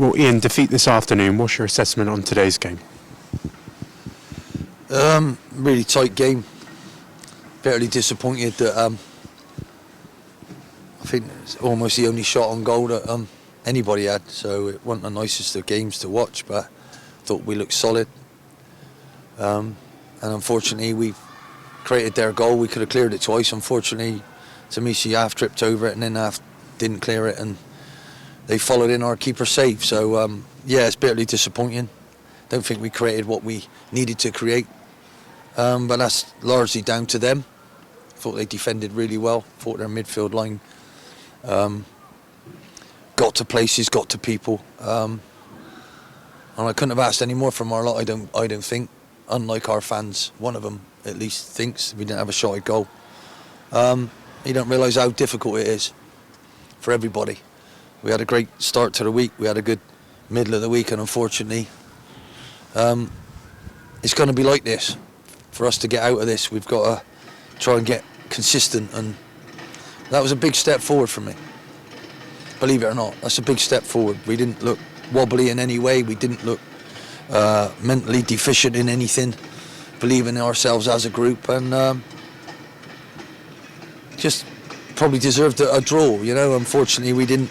Well, Ian, defeat this afternoon. What's your assessment on today's game? Really tight game. Bitterly disappointed that I think it's almost the only shot on goal that anybody had. So it wasn't the nicest of games to watch, but I thought we looked solid. And unfortunately, we created their goal. We could have cleared it twice. Unfortunately, Tamisi half tripped over it and then half didn't clear it, and they followed in our keeper save. So yeah, it's bitterly disappointing. Don't think we created what we needed to create, but that's largely down to them. Thought they defended really well. Thought their midfield line got to places, got to people, and I couldn't have asked any more from our lot. I don't think. Unlike our fans, one of them at least thinks we didn't have a shot at goal. You don't realise how difficult it is for everybody. We had a great start to the week. We had a good middle of the week, and unfortunately, it's going to be like this. For us to get out of this, we've got to try and get consistent, and that was a big step forward for me. Believe it or not, that's a big step forward. We didn't look wobbly in any way. We didn't look mentally deficient in anything. Believing in ourselves as a group, and just probably deserved a draw. You know, unfortunately, we didn't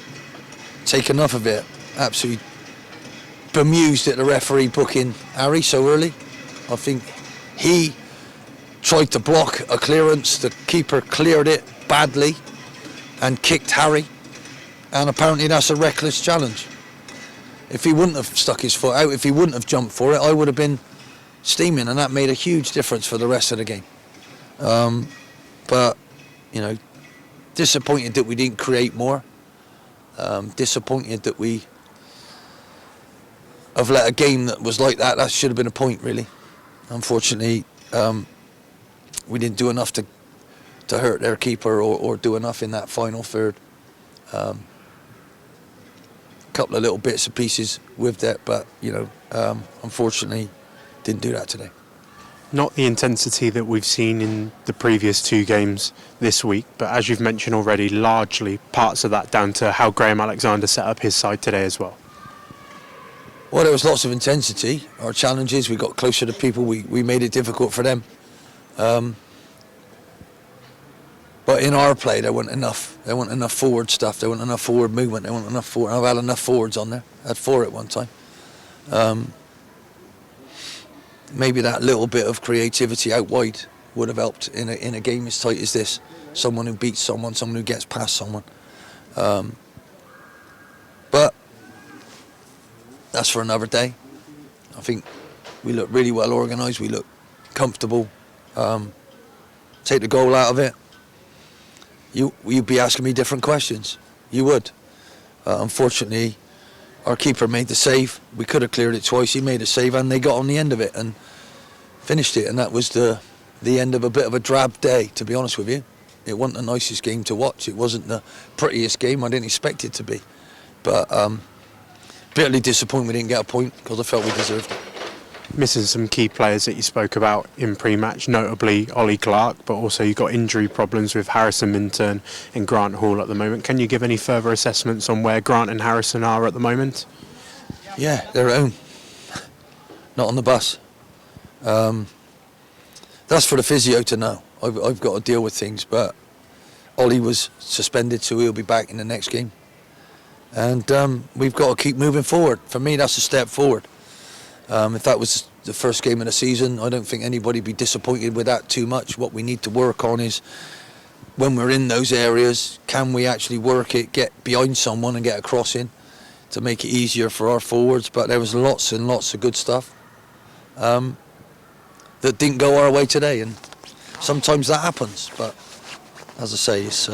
take enough of it. Absolutely bemused at the referee booking Harry so early. I think he tried to block a clearance. The keeper cleared it badly and kicked Harry, and apparently that's a reckless challenge. If he wouldn't have stuck his foot out, if he wouldn't have jumped for it, I would have been steaming, and that made a huge difference for the rest of the game. But, you know, disappointed that we didn't create more. Disappointed that we have let a game that was like that. That should have been a point, really. Unfortunately, we didn't do enough to hurt their keeper or do enough in that final third. Couple of little bits and pieces with that, but you know, unfortunately, didn't do that today. Not the intensity that we've seen in the previous two games this week, but as you've mentioned already, largely parts of that down to how Graham Alexander set up his side today as well. Well, there was lots of intensity. Our challenges, we got closer to people. We made it difficult for them. But in our play, there wasn't enough. There wasn't enough forward stuff. There wasn't enough forward movement. There wasn't enough forward. I've had enough forwards on there. I had 4 at one time. Maybe that little bit of creativity out wide would have helped in a game as tight as this. Someone who beats someone who gets past someone. But that's for another day. I think we look really well organised. We look comfortable. Take the goal out of it. You'd be asking me different questions. You would. Unfortunately, our keeper made the save. We could have cleared it twice. He made a save, and they got on the end of it and finished it. And that was the end of a bit of a drab day, to be honest with you. It wasn't the nicest game to watch. It wasn't the prettiest game. I didn't expect it to be. But bitterly disappointed we didn't get a point because I felt we deserved it. Missing some key players that you spoke about in pre-match, notably Ollie Clark, but also you've got injury problems with Harrison Minturn and Grant Hall at the moment. Can you give any further assessments on where Grant and Harrison are at the moment? Yeah, they're at home, not on the bus. That's for the physio to know. I've got to deal with things, but Ollie was suspended, so he'll be back in the next game. And we've got to keep moving forward. For me, that's a step forward. If that was the first game of the season, I don't think anybody would be disappointed with that too much. What we need to work on is when we're in those areas, can we actually work it, get behind someone and get a cross in to make it easier for our forwards. But there was lots and lots of good stuff that didn't go our way today, and sometimes that happens. But as I say, it's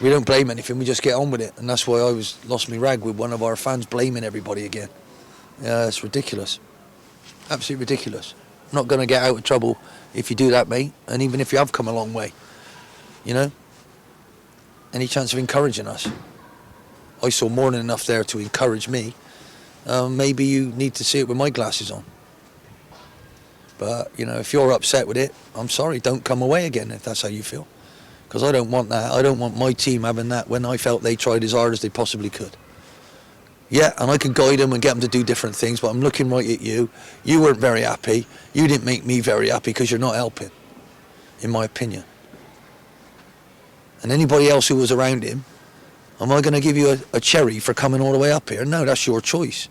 we don't blame anything, we just get on with it. And that's why I lost my rag with one of our fans blaming everybody again. Yeah, it's ridiculous. Absolutely ridiculous. Not going to get out of trouble if you do that, mate. And even if you have come a long way, you know, any chance of encouraging us? I saw more than enough there to encourage me. Maybe you need to see it with my glasses on. But, you know, if you're upset with it, I'm sorry, don't come away again if that's how you feel. Because I don't want that. I don't want my team having that when I felt they tried as hard as they possibly could. Yeah, and I can guide them and get them to do different things, but I'm looking right at you. You weren't very happy. You didn't make me very happy because you're not helping, in my opinion. And anybody else who was around him, am I going to give you a cherry for coming all the way up here? No, that's your choice.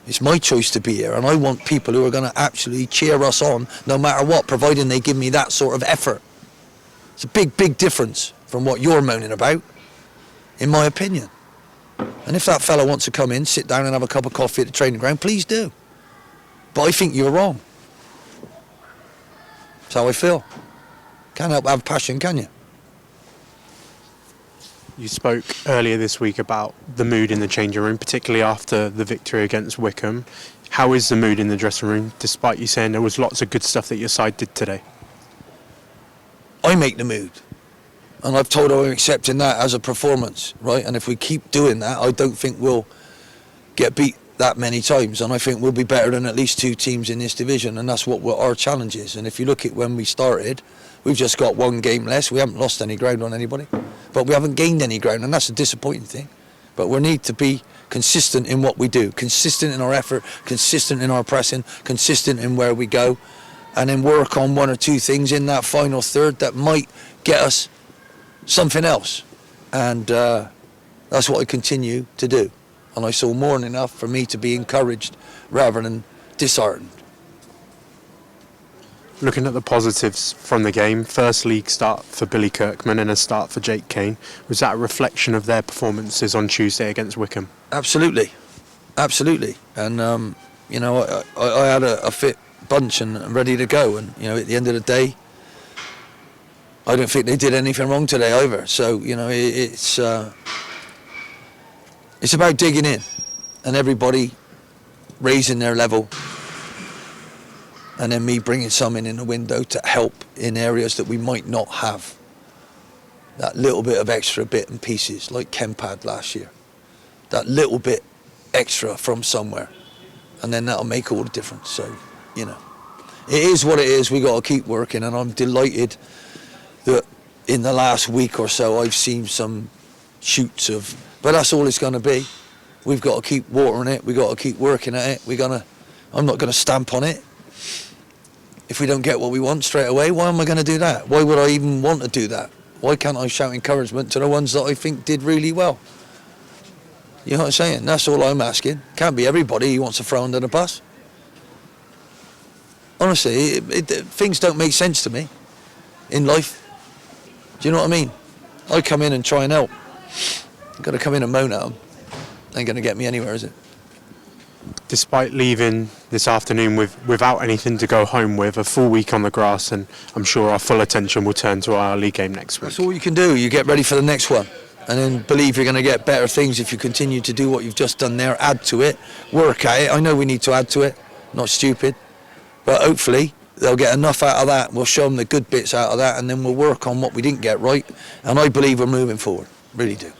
It's my choice to be here, and I want people who are going to actually cheer us on no matter what, providing they give me that sort of effort. It's a big, big difference from what you're moaning about, in my opinion. And if that fella wants to come in, sit down and have a cup of coffee at the training ground, please do. But I think you're wrong. That's how I feel. Can't help but have passion, can you? You spoke earlier this week about the mood in the changing room, particularly after the victory against Wycombe. How is the mood in the dressing room, despite you saying there was lots of good stuff that your side did today? I make the mood. And I've told her I'm accepting that as a performance, right? And if we keep doing that, I don't think we'll get beat that many times. And I think we'll be better than at least 2 teams in this division. And that's what our challenge is. And if you look at when we started, we've just got 1 game less. We haven't lost any ground on anybody. But we haven't gained any ground, and that's a disappointing thing. But we need to be consistent in what we do, consistent in our effort, consistent in our pressing, consistent in where we go, and then work on 1 or 2 things in that final third that might get us something else. And that's what I continue to do. And I saw more than enough for me to be encouraged rather than disheartened. Looking at the positives from the game, first league start for Billy Kirkman and a start for Jake Kane. Was that a reflection of their performances on Tuesday against Wycombe? Absolutely. Absolutely. And, you know, I had a fit bunch and ready to go. And, you know, at the end of the day, I don't think they did anything wrong today either. So, you know, it's about digging in and everybody raising their level, and then me bringing some in the window to help in areas that we might not have that little bit of extra bit and pieces, like Kemp had last year. That little bit extra from somewhere, and then that'll make all the difference. So, you know, it is what it is. We got to keep working, and I'm delighted that in the last week or so I've seen some shoots of, but that's all it's going to be. We've got to keep watering it. We've got to keep working at it. I'm not going to stamp on it. If we don't get what we want straight away, why am I going to do that? Why would I even want to do that? Why can't I shout encouragement to the ones that I think did really well? You know what I'm saying? That's all I'm asking. Can't be everybody who wants to throw under the bus. Honestly, things don't make sense to me in life. Do you know what I mean? I come in and try and help. I've got to come in and moan at them. Ain't going to get me anywhere, is it? Despite leaving this afternoon without anything to go home with, a full week on the grass, and I'm sure our full attention will turn to our league game next week. That's all you can do. You get ready for the next one, and then believe you're going to get better things if you continue to do what you've just done there, add to it, work at it. I know we need to add to it, not stupid, but hopefully they'll get enough out of that. We'll show them the good bits out of that, and then we'll work on what we didn't get right, and I believe we're moving forward. Really do.